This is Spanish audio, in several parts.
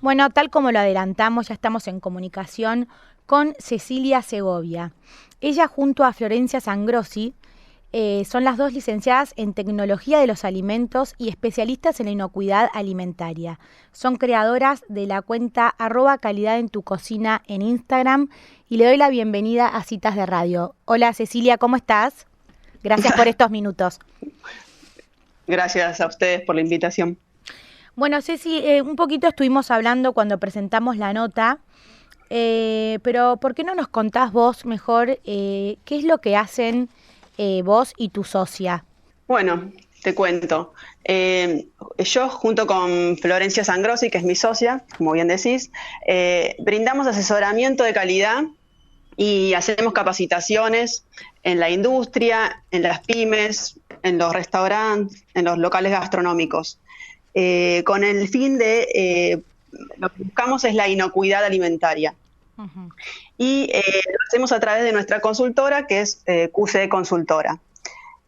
Bueno, tal como lo adelantamos, ya estamos en comunicación con Cecilia Segovia. Ella junto a Florencia Sangrossi son las dos licenciadas en Tecnología de los Alimentos y especialistas en la inocuidad alimentaria. Son creadoras de la cuenta @calidad en tu cocina en Instagram y le doy la bienvenida a Citas de Radio. Hola Cecilia, ¿cómo estás? Gracias por estos minutos. Gracias a ustedes por la invitación. Bueno, Ceci, un poquito estuvimos hablando cuando presentamos la nota, pero ¿por qué no nos contás vos mejor qué es lo que hacen vos y tu socia? Bueno, te cuento. Yo junto con Florencia Sangrossi, que es mi socia, como bien decís, brindamos asesoramiento de calidad y hacemos capacitaciones en la industria, en las pymes, en los restaurantes, en los locales gastronómicos. Con el fin de, lo que buscamos es la inocuidad alimentaria. Uh-huh. Y lo hacemos a través de nuestra consultora, que es QCD Consultora.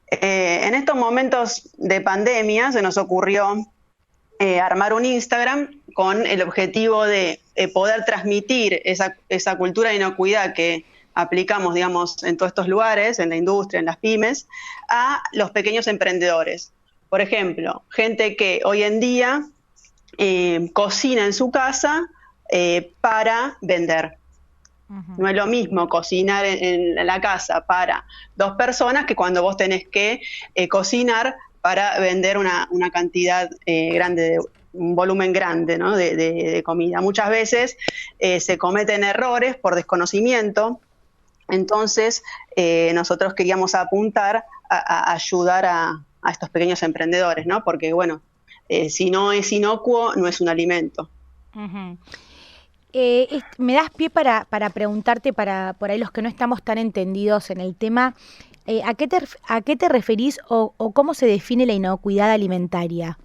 En estos momentos de pandemia se nos ocurrió armar un Instagram con el objetivo de poder transmitir esa cultura de inocuidad que aplicamos, digamos, en todos estos lugares, en la industria, en las pymes, a los pequeños emprendedores. Por ejemplo, gente que hoy en día cocina en su casa para vender. Uh-huh. No es lo mismo cocinar en la casa para 2 personas que cuando vos tenés que cocinar para vender una cantidad grande, un volumen grande, ¿no? de comida. Muchas veces se cometen errores por desconocimiento, entonces nosotros queríamos apuntar a ayudar a estos pequeños emprendedores, ¿no? Porque, bueno, si no es inocuo, no es un alimento. Uh-huh. Me das pie para preguntarte, para por ahí los que no estamos tan entendidos en el tema, ¿a qué te referís o cómo se define la inocuidad alimentaria?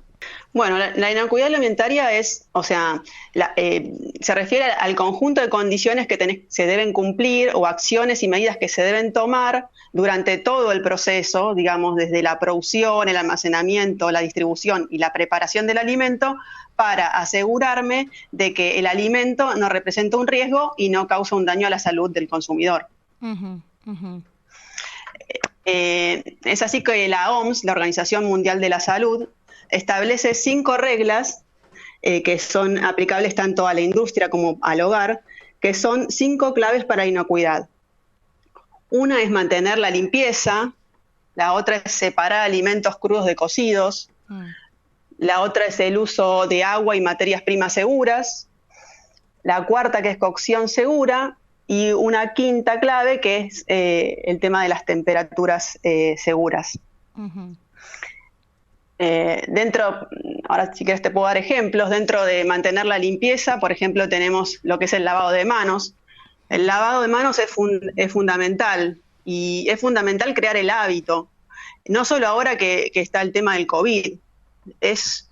Bueno, la inocuidad alimentaria es, o sea, se refiere al conjunto de condiciones que se deben cumplir o acciones y medidas que se deben tomar durante todo el proceso, digamos, desde la producción, el almacenamiento, la distribución y la preparación del alimento, para asegurarme de que el alimento no representa un riesgo y no causa un daño a la salud del consumidor. Uh-huh, uh-huh. Es así que la OMS, la Organización Mundial de la Salud, establece 5 reglas que son aplicables tanto a la industria como al hogar, que son 5 claves para inocuidad. Una es mantener la limpieza, la otra es separar alimentos crudos de cocidos, la otra es el uso de agua y materias primas seguras, la cuarta que es cocción segura y una quinta clave que es el tema de las temperaturas seguras. Uh-huh. Ahora si quieres te puedo dar ejemplos, dentro de mantener la limpieza, por ejemplo, tenemos lo que es el lavado de manos. El lavado de manos es fundamental y es fundamental crear el hábito, no solo ahora que está el tema del COVID, es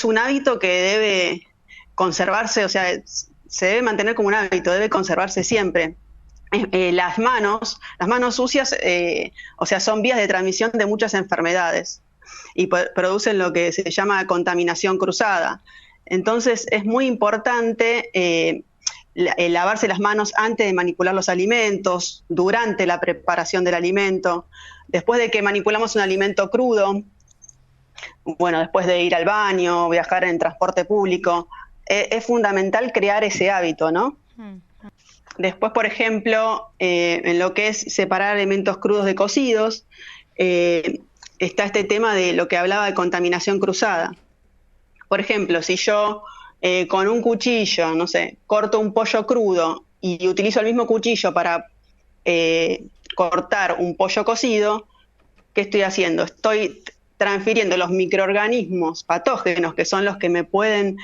un hábito que debe conservarse, o sea, se debe mantener como un hábito, debe conservarse siempre. Las manos sucias, o sea, son vías de transmisión de muchas enfermedades y producen lo que se llama contaminación cruzada. Entonces es muy importante lavarse las manos antes de manipular los alimentos, durante la preparación del alimento, después de que manipulamos un alimento crudo, bueno, después de ir al baño, viajar en transporte público, es fundamental crear ese hábito, ¿no? Después, por ejemplo, en lo que es separar alimentos crudos de cocidos, está este tema de lo que hablaba de contaminación cruzada. Por ejemplo, si yo con un cuchillo, no sé, corto un pollo crudo y utilizo el mismo cuchillo para cortar un pollo cocido, ¿qué estoy haciendo? Estoy transfiriendo los microorganismos patógenos, que son los que me pueden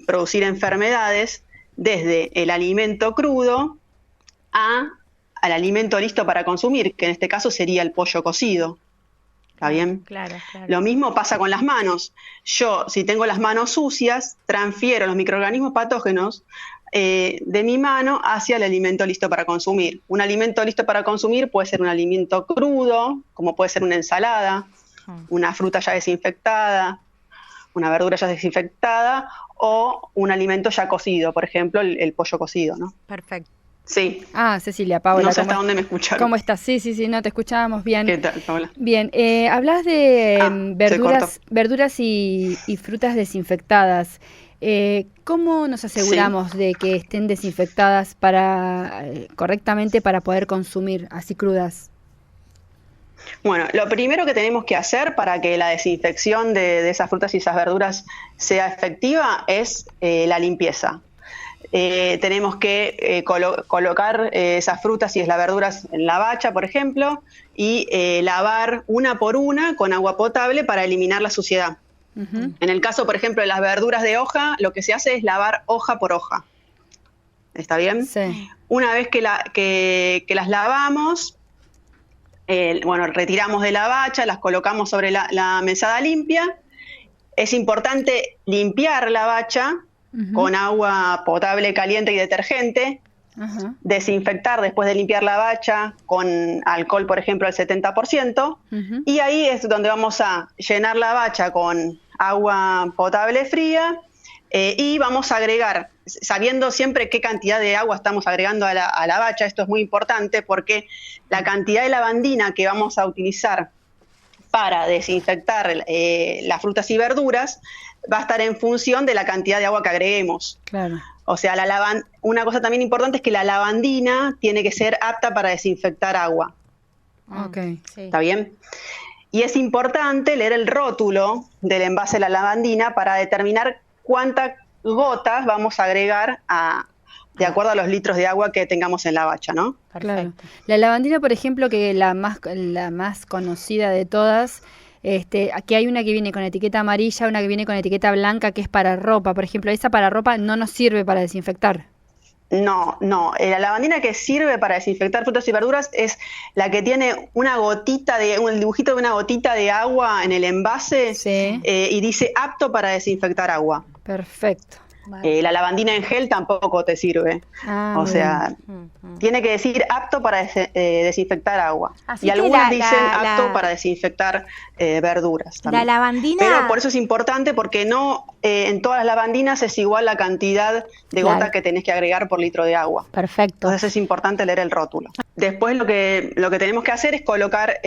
producir enfermedades, desde el alimento crudo al alimento listo para consumir, que en este caso sería el pollo cocido. ¿Está bien? Claro, claro. Lo mismo pasa con las manos. Yo, si tengo las manos sucias, transfiero los microorganismos patógenos de mi mano hacia el alimento listo para consumir. Un alimento listo para consumir puede ser un alimento crudo, como puede ser una ensalada, una fruta ya desinfectada, una verdura ya desinfectada o un alimento ya cocido, por ejemplo, el pollo cocido, ¿no? Perfecto. Sí. Cecilia, Paola. No sé hasta dónde me escucharon. ¿Cómo estás? Sí, no, te escuchábamos bien. ¿Qué tal, Paola? Bien, hablas de verduras y frutas desinfectadas. ¿Cómo nos aseguramos de que estén desinfectadas correctamente para poder consumir así crudas? Bueno, lo primero que tenemos que hacer para que la desinfección de esas frutas y esas verduras sea efectiva es la limpieza. Tenemos que colocar esas frutas y las verduras en la bacha, por ejemplo, y lavar una por una con agua potable para eliminar la suciedad. Uh-huh. En el caso, por ejemplo, de las verduras de hoja, lo que se hace es lavar hoja por hoja. ¿Está bien? Sí. Una vez que las lavamos, retiramos de la bacha, las colocamos sobre la mesada limpia. Es importante limpiar la bacha con agua potable, caliente y detergente, desinfectar después de limpiar la bacha con alcohol, por ejemplo, al 70%, y ahí es donde vamos a llenar la bacha con agua potable fría y vamos a agregar, sabiendo siempre qué cantidad de agua estamos agregando a la bacha. Esto es muy importante porque la cantidad de lavandina que vamos a utilizar para desinfectar las frutas y verduras va a estar en función de la cantidad de agua que agreguemos. Claro. O sea, una cosa también importante es que la lavandina tiene que ser apta para desinfectar agua. Okay. Sí. ¿Está bien? Y es importante leer el rótulo del envase de la lavandina para determinar cuántas gotas vamos a agregar de acuerdo a los litros de agua que tengamos en la bacha, ¿no? Claro. La lavandina, por ejemplo, que la más conocida de todas, aquí hay una que viene con etiqueta amarilla, una que viene con etiqueta blanca, que es para ropa. Por ejemplo, esa para ropa no nos sirve para desinfectar. No. La lavandina que sirve para desinfectar frutas y verduras es la que tiene un dibujito de una gotita de agua en el envase, sí. Y dice apto para desinfectar agua. Perfecto. La lavandina en gel tampoco te sirve. O sea, tiene que decir apto para desinfectar agua. Así y algunas dicen apto para desinfectar verduras también. La lavandina... Pero por eso es importante, porque no en todas las lavandinas es igual la cantidad de gota que tenés que agregar por litro de agua. Perfecto. Entonces es importante leer el rótulo. Después lo que tenemos que hacer es colocar,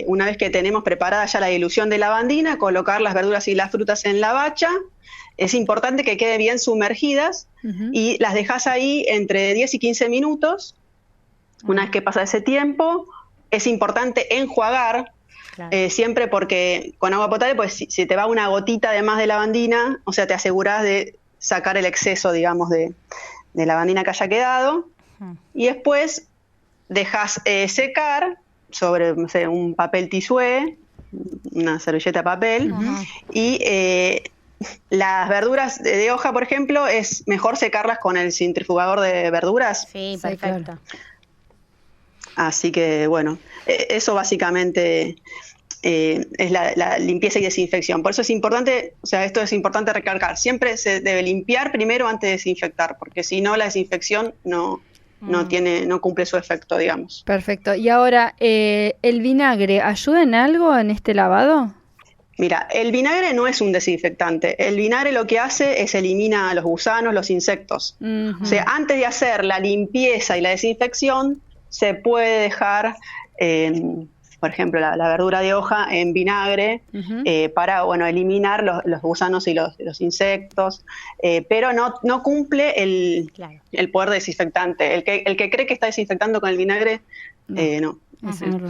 una vez que tenemos preparada ya la dilución de lavandina, colocar las verduras y las frutas en la bacha. Es importante que queden bien sumergidas y las dejas ahí entre 10 y 15 minutos. Una vez que pasa ese tiempo, es importante enjuagar, siempre, porque con agua potable, pues si te va una gotita de más de lavandina, o sea, te aseguras de sacar el exceso, digamos, de lavandina que haya quedado. Y después dejas secar sobre, no sé, un papel tisué, una servilleta de papel, y las verduras de hoja, por ejemplo, es mejor secarlas con el centrifugador de verduras. Sí, perfecto. Claro. Así que, bueno, eso básicamente es la limpieza y desinfección. Por eso es importante, o sea, esto es importante recalcar. Siempre se debe limpiar primero antes de desinfectar, porque si no, la desinfección no cumple su efecto, digamos. Perfecto. Y ahora, ¿el vinagre ayuda en algo en este lavado? Mira, el vinagre no es un desinfectante. El vinagre lo que hace es elimina los gusanos, los insectos. O sea, antes de hacer la limpieza y la desinfección, se puede dejar, por ejemplo, la verdura de hoja en vinagre para, eliminar los gusanos y los insectos, pero no cumple el poder desinfectante. El que cree que está desinfectando con el vinagre, no.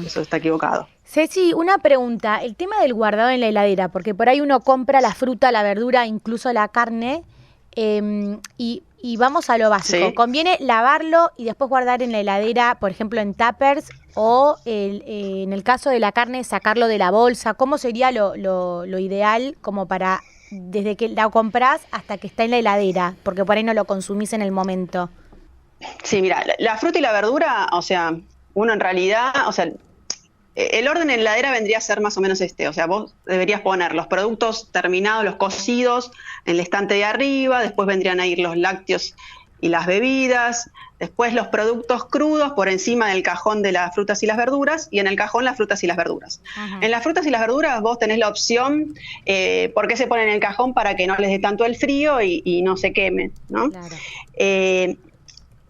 Eso está equivocado. Ceci, una pregunta. El tema del guardado en la heladera, porque por ahí uno compra la fruta, la verdura, incluso la carne, y vamos a lo básico. Sí. ¿Conviene lavarlo y después guardar en la heladera, por ejemplo, en tuppers, o en el caso de la carne, sacarlo de la bolsa? ¿Cómo sería lo ideal como para, desde que la comprás hasta que está en la heladera? Porque por ahí no lo consumís en el momento. Sí, mira, la fruta y la verdura, o sea, uno en realidad, o sea, el orden en la heladera vendría a ser más o menos o sea, vos deberías poner los productos terminados, los cocidos, en el estante de arriba, después vendrían a ir los lácteos y las bebidas, después los productos crudos por encima del cajón de las frutas y las verduras, y en el cajón las frutas y las verduras. En las frutas y las verduras vos tenés la opción, ¿por qué se ponen en el cajón? Para que no les dé tanto el frío y no se quemen, ¿no? Claro.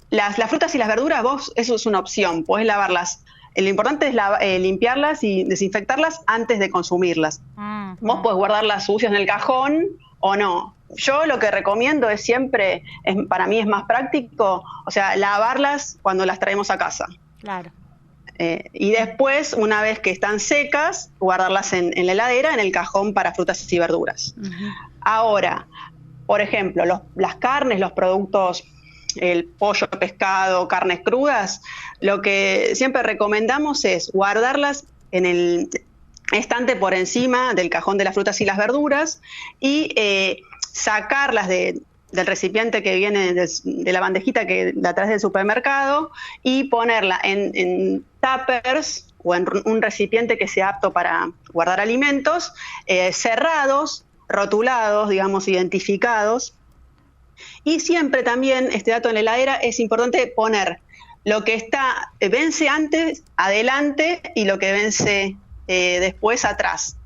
Las frutas y las verduras, eso es una opción, podés lavarlas. Lo importante es limpiarlas y desinfectarlas antes de consumirlas. Vos podés guardarlas sucias en el cajón o no. Yo lo que recomiendo es siempre, para mí es más práctico, o sea, lavarlas cuando las traemos a casa. Claro. Y después, una vez que están secas, guardarlas en la heladera, en el cajón para frutas y verduras. Ahora, por ejemplo, las carnes, los productos, el pollo, pescado, carnes crudas, lo que siempre recomendamos es guardarlas en el estante por encima del cajón de las frutas y las verduras y sacarlas del recipiente que viene de la bandejita que la traes del supermercado y ponerla en tuppers o en un recipiente que sea apto para guardar alimentos, cerrados, rotulados, digamos, identificados. Y siempre también, este dato en la heladera, es importante poner lo que vence antes, adelante, y lo que vence después, atrás.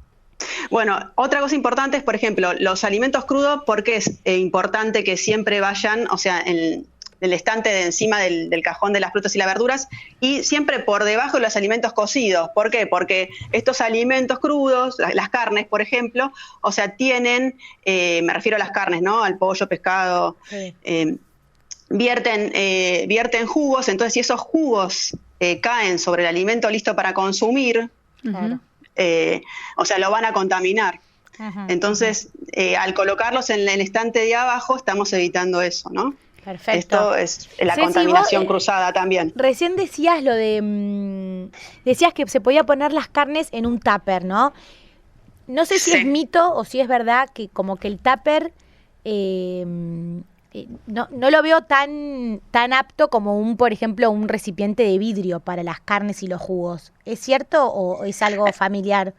Bueno, otra cosa importante es, por ejemplo, los alimentos crudos, porque es importante que siempre vayan, o sea, en el estante de encima del cajón de las frutas y las verduras, y siempre por debajo de los alimentos cocidos. ¿Por qué? Porque estos alimentos crudos, las carnes, por ejemplo, o sea, tienen, me refiero a las carnes, ¿no? Al pollo, pescado, Sí. Vierten jugos, entonces si esos jugos caen sobre el alimento listo para consumir, Claro. o sea, lo van a contaminar. Entonces, al colocarlos en el estante de abajo, estamos evitando eso, ¿no? Perfecto. Esto es la Ceci, contaminación vos, cruzada también. Recién decías lo de... decías que se podía poner las carnes en un tupper, ¿no? No sé si Sí. es mito o si es verdad que como que el tupper no lo veo tan apto como por ejemplo, un recipiente de vidrio para las carnes y los jugos. ¿Es cierto o es algo familiar?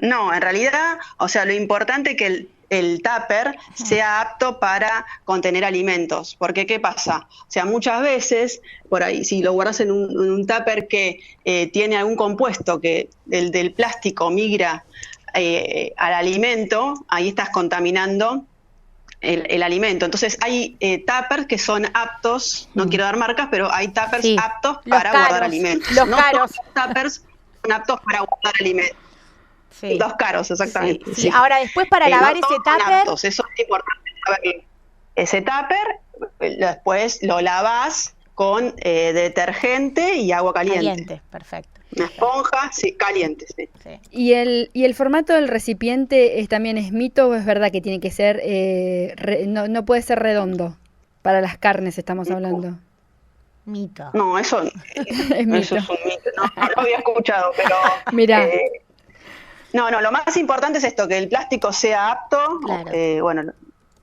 No, en realidad, o sea, lo importante es que el tupper sea apto para contener alimentos. Porque, ¿qué pasa? O sea, muchas veces, por ahí, si lo guardas en un tupper que tiene algún compuesto que del plástico migra al alimento, ahí estás contaminando el alimento. Entonces, hay tuppers que son aptos, no quiero dar marcas, pero hay tuppers Sí, aptos los para guardar caros, alimentos. los No caros. todos los tuppers son aptos para guardar alimentos. Sí. Los caros, exactamente. Sí. Ahora, después para lavar no ese todos son tupper... aptos, eso es importante saberlo. Ese tupper, después lo lavas con detergente y agua caliente. Perfecto. Una esponja, sí, caliente, sí. Sí. ¿Y el formato del recipiente también es mito o es verdad que tiene que ser, no puede ser redondo? Para las carnes estamos hablando. Mito. No, eso, Es mito. eso es un mito. No lo había escuchado, pero... Mirá. No, lo más importante es esto, que el plástico sea apto, Claro. bueno,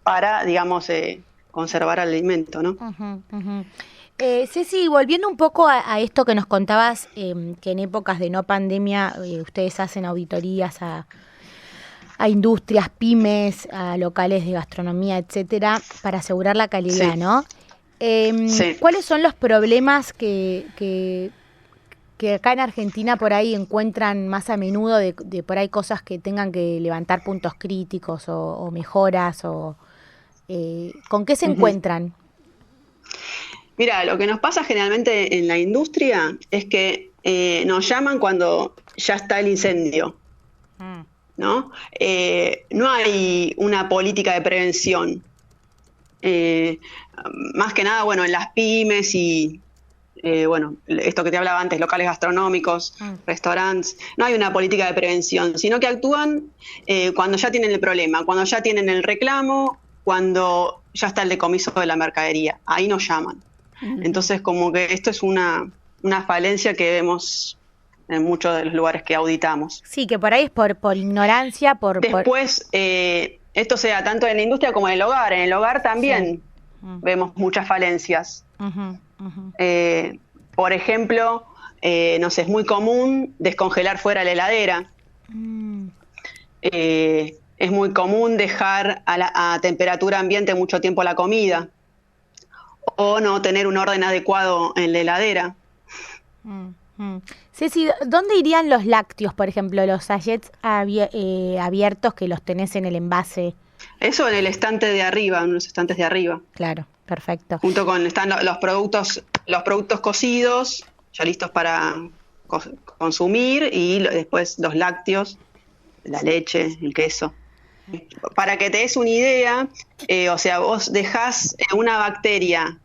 para, digamos, conservar el alimento, ¿no? Ceci, volviendo un poco a esto que nos contabas, que en épocas de no pandemia ustedes hacen auditorías a industrias, pymes, a locales de gastronomía, etcétera, para asegurar la calidad, Sí. ¿no? Sí. ¿Cuáles son los problemas que acá en Argentina por ahí encuentran más a menudo de por ahí cosas que tengan que levantar puntos críticos o mejoras? ¿Con qué se encuentran? Mira, lo que nos pasa generalmente en la industria es que nos llaman cuando ya está el incendio, ¿no? No hay una política de prevención. Más que nada, bueno, en las pymes y, bueno, esto que te hablaba antes, locales gastronómicos, restaurantes, no hay una política de prevención, sino que actúan cuando ya tienen el problema, cuando ya tienen el reclamo, cuando ya está el decomiso de la mercadería. Ahí nos llaman. Entonces, como que esto es una falencia que vemos en muchos de los lugares que auditamos. Sí, que por ahí es por ignorancia, Después, esto sea tanto en la industria como en el hogar. En el hogar también vemos muchas falencias. Por ejemplo, no sé, es muy común descongelar fuera la heladera. Es muy común dejar a temperatura ambiente mucho tiempo la comida. o no tener un orden adecuado en la heladera. Ceci, ¿dónde irían los lácteos, por ejemplo, los sachets abiertos que los tenés en el envase? Eso en el estante de arriba, en los estantes de arriba. Claro, perfecto. Junto con están los productos cocidos, ya listos para consumir, y después los lácteos, la leche, el queso. Para que te des una idea, o sea, vos dejás una bacteria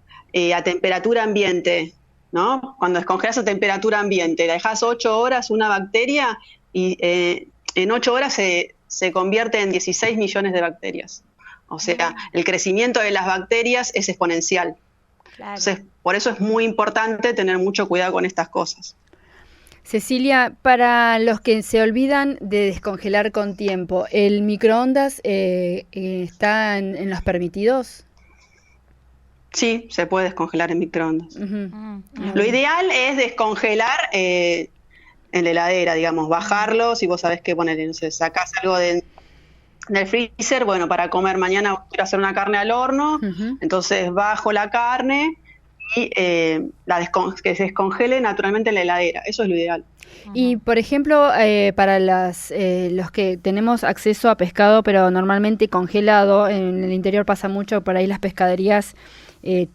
a temperatura ambiente, ¿no? Cuando descongelás a temperatura ambiente, la dejás 8 horas una bacteria y en 8 horas se convierte en 16 millones de bacterias. O sea, el crecimiento de las bacterias es exponencial. Claro. Entonces, por eso es muy importante tener mucho cuidado con estas cosas. Cecilia, para los que se olvidan de descongelar con tiempo, ¿el microondas está en los permitidos? Sí, se puede descongelar en microondas. Lo ideal es descongelar en la heladera, digamos, bajarlo, si vos sabés que ponerle, no sé, sacás algo del freezer, bueno, para comer mañana quiero hacer una carne al horno, entonces bajo la carne y que se descongele naturalmente en la heladera, eso es lo ideal. Y, por ejemplo, para los que tenemos acceso a pescado, pero normalmente congelado, en el interior pasa mucho, por ahí las pescaderías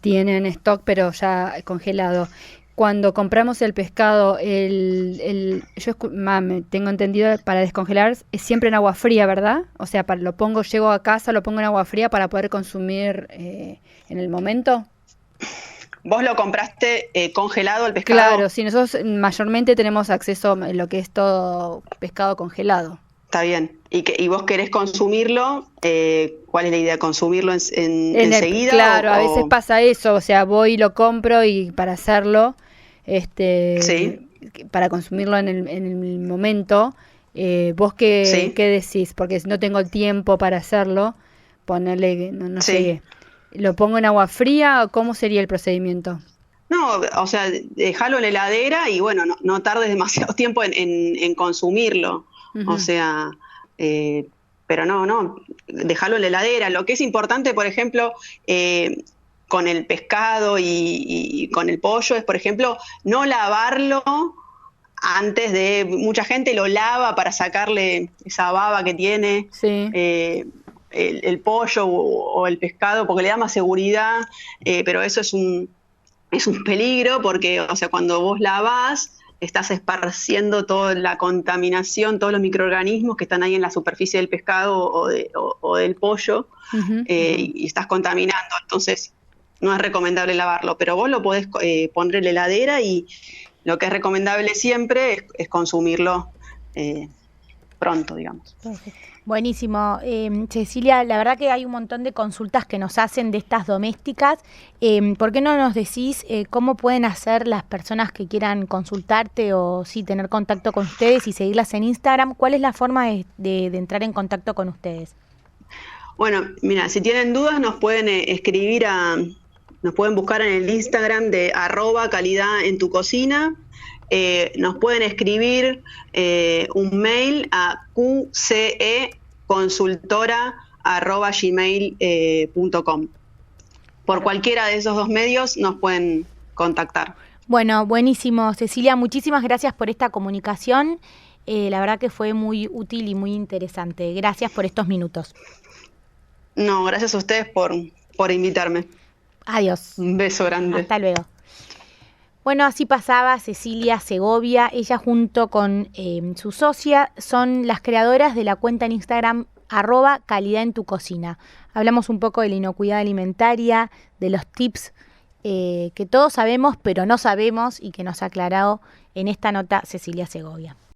tienen stock, pero ya congelado. Cuando compramos el pescado, yo tengo entendido, para descongelar es siempre en agua fría, ¿verdad? O sea, llego a casa, lo pongo en agua fría para poder consumir en el momento. ¿Vos lo compraste congelado el pescado? Claro, sí, nosotros mayormente tenemos acceso a lo que es todo pescado congelado. Está bien. ¿Y vos querés consumirlo? ¿Cuál es la idea? ¿Consumirlo enseguida? Claro, a veces pasa eso, o sea, voy y lo compro y para hacerlo, ¿sí? Para consumirlo en el momento, ¿vos qué decís? Porque si no tengo el tiempo para hacerlo, ponerle, no sé, ¿lo pongo en agua fría o cómo sería el procedimiento? No, o sea, dejarlo en la heladera y bueno, no tardes demasiado tiempo en consumirlo. O sea, pero no, dejarlo en la heladera. Lo que es importante, por ejemplo, con el pescado y con el pollo es, por ejemplo, no lavarlo antes de... Mucha gente lo lava para sacarle esa baba que tiene el pollo o el pescado porque le da más seguridad, pero eso es un peligro porque, o sea, cuando vos lavás, estás esparciendo toda la contaminación, todos los microorganismos que están ahí en la superficie del pescado o del pollo, y estás contaminando. Entonces, no es recomendable lavarlo, pero vos lo podés poner en la heladera y lo que es recomendable siempre es consumirlo pronto, digamos. Perfecto. Buenísimo. Cecilia, la verdad que hay un montón de consultas que nos hacen de estas domésticas. ¿Por qué no nos decís cómo pueden hacer las personas que quieran consultarte o tener contacto con ustedes y seguirlas en Instagram? ¿Cuál es la forma de entrar en contacto con ustedes? Bueno, mira, si tienen dudas nos pueden escribir nos pueden buscar en el Instagram de @calidad-en-tu-cocina. Nos pueden escribir un mail a qceconsultora@gmail.com. Por cualquiera de esos dos medios nos pueden contactar. Bueno, buenísimo. Cecilia, muchísimas gracias por esta comunicación. La verdad que fue muy útil y muy interesante. Gracias por estos minutos. No, gracias a ustedes por invitarme. Adiós. Un beso grande. Hasta luego. Bueno, así pasaba Cecilia Segovia. Ella junto con su socia son las creadoras de la cuenta en Instagram @calidad-en-tu-cocina. Hablamos un poco de la inocuidad alimentaria, de los tips que todos sabemos pero no sabemos y que nos ha aclarado en esta nota Cecilia Segovia.